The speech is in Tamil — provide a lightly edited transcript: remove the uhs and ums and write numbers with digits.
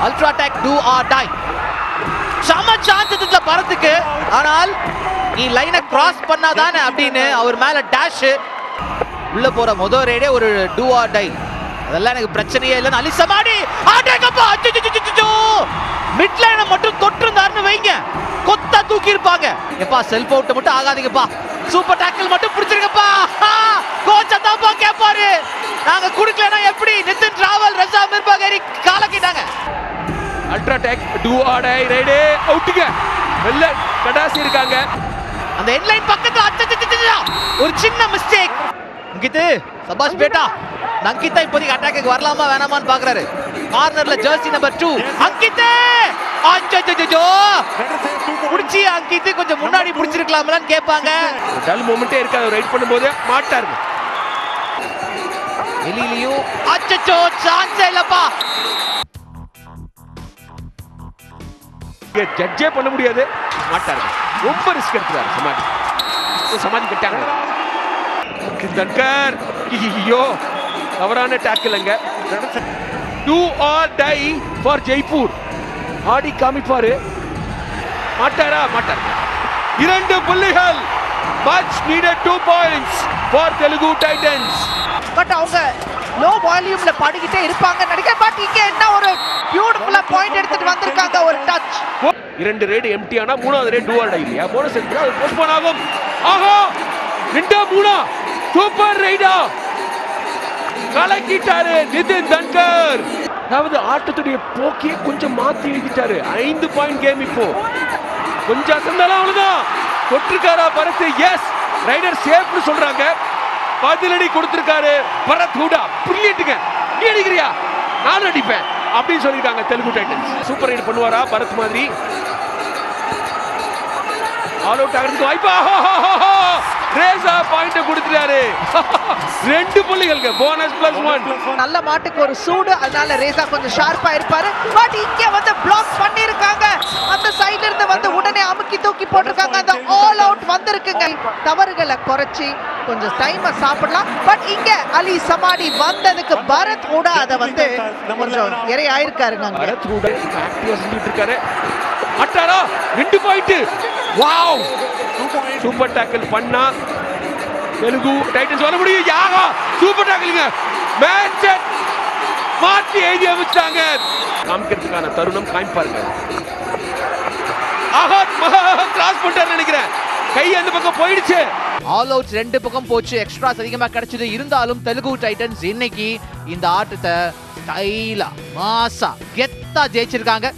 Ultra tech do or die. சம சான்ஸ் இருந்த பரத்துக்கு, ஆனால் நீ லைனை கிராஸ் பண்ணாதானே அப்படின்னு அவர் மேல டேஷ். உள்ள போற முதல் ரேடே ஒரு டூ ஆர் டை. அதெல்லாம் எனக்கு பிரச்சனையே இல்லைன்னு அலி சமாடி மிட் லைனை மட்டும் தொட்டிருந்தாருன்னு வைங்க, கொத்தா தூக்கி இருப்பாங்க. எப்பா செல்ஃப் அவுட் மட்டும் ஆகாதீங்கப்பா, சூப்பர் டாக்கிள் மட்டும் பிடிச்சிருங்கப்பா. கோச் அதான்ப்பா கேட்பாரு, நாங்க குடுக்கலனா எப்படி? நிதின் ராவல், ரஸா மிர்பாகரி கால கேட்டாங்க. Ultra tech do or die raid அவுட்டுங்க. வெல்ல கடாசி இருக்காங்க. அந்த எண்ட்லைன் பக்கத்துல ஒரு சின்ன மிஸ்டேக். அங்கித் சபாஷ் பேட்டா. அங்கித் இப்போதைக்கு அட்டாக்கு வரலாமா வேணாமான்னு பாக்குறாரு. கார்னர்ல ஜெர்சி நம்பர் 2 அங்கித். அச்சச்சோ புடிச்சி அங்கித் கொஞ்சம் முன்னாடி புடிச்சிருக்கலாம்லன்னு கேட்பாங்க. டல் மொமெண்டே இருக்காது, ரைட் பண்ணும்போது மாட்டாருங்க. வெளியிலயும் அச்சச்சோ சான்ஸ் இல்லப்பா. ஜட்ஜே பண்ண முடியாது, மாட்டாருங்க. ரொம்ப ரிஸ்க் எடுத்துறாரு சமாதி. சமாதி கட்டாங்க. தன்கர் ஐயோ தவறான டாக்கிள்ங்க. Do or die for Jaipur. ஆடி காமிப்பாரு, மாட்டாரா? மாட்டார். 2 புள்ளிகள். Much needed 2 points for Telugu Titans. But அவங்க லோ வால்யூம்ல பாடிக்கிட்டே இருப்பாங்க நினைக்கிறேன். பட் இங்க என்ன ஒரு பியூட்டிஃபுல்லா பாயிண்ட் எடுத்துட்டு வந்திருக்காங்க, ஒரு டச். 2 ரேட் எம்டி ஆனா 3வது ரேட் டூ ஆர் டை இல்லையா? போனஸ் எடுத்தா அது போஸ்ட்போன் ஆகும். ஆஹா 2-3 சூப்பர் ரைடா கலக்கிட்டாரு நிதின் தன்கர். அதாவது ஆட்டத்துடைய போக்கியே கொஞ்சம் மாத்தி எழுதிட்டாரு. 5 பாயிண்ட் கேம் இப்போ. கொஞ்சம் அசந்தாலும் அவ்வளவுதான். தொட்டிருக்காரா பரத்? எஸ், ரைடர் சேஃப்னு சொல்றாங்க. பதிலடி கொடுத்திருக்காரு பரத் ஹூடா. பிரில்லியன்ட்டுங்க. நீ அடிக்கிறியா? நான் அடிப்பேன் அப்படின்னு சொல்லிருக்காங்க தெலுங்கு டைட்டன்ஸ். சூப்பர் ரைட் பண்ணுவாரா பரத் மாதிரி? ஆல் அவுட் ஆகிறதுக்கு வாய்ப்பா. ரேசா பாயிண்ட் கொடுத்துட்டாரு. 2 புள்ளிகளுக்கு போனஸ் +1. நல்ல மாட்டுக்கு ஒரு சூடு, அதனால ரேசா கொஞ்சம் ஷார்ப்பா இருப்பாரு. பட் இங்க வந்து பிளாக் பண்ணிருக்காங்க. அந்த சைடுல இருந்து வந்து உடனே அமுக்கி தூக்கி போட்டிருக்காங்க. அந்த ஆல் அவுட் வந்திருக்குங்க. தவறுகளை குறைச்சி கொஞ்சம் டைம் சாப்பிடலாம். பட் இங்க அலி சமாடி வந்ததுக்கு பரத் ஹூடா அதை வந்து கொஞ்சம் இறை ஆயிருக்காருங்க. பரத் ஹூடா ஆக்டிவா செஞ்சுட்டு இருக்காரு. அட்டாரா 2 பாயிண்ட். வாவ், சூப்பர் டாக்கிள் பண்ணா தெலுங்கு டைட்டன்ஸ் வர முடியும். யாகா சூப்பர் டாக்கிள்ங்க. மேட்ச் மாற்றி எழுதி அமைச்சாங்க. காமிக்கிறதுக்கான தருணம் காமிப்பாருங்க. ஆஹா கிராஸ் பண்ணிட்டாரு நினைக்கிறேன். கை அந்த பக்கம் போயிடுச்சு. ஆல் அவுட் 2 பக்கம் போச்சு. எக்ஸ்ட்ராஸ் அதிகமா கிடைச்சது. இருந்தாலும் தெலுங்கு டைட்டன்ஸ் இன்னைக்கு இந்த ஆட்டத்தை ஸ்டைலா மாசா கெத்தா ஜெயிச்சிருக்காங்க.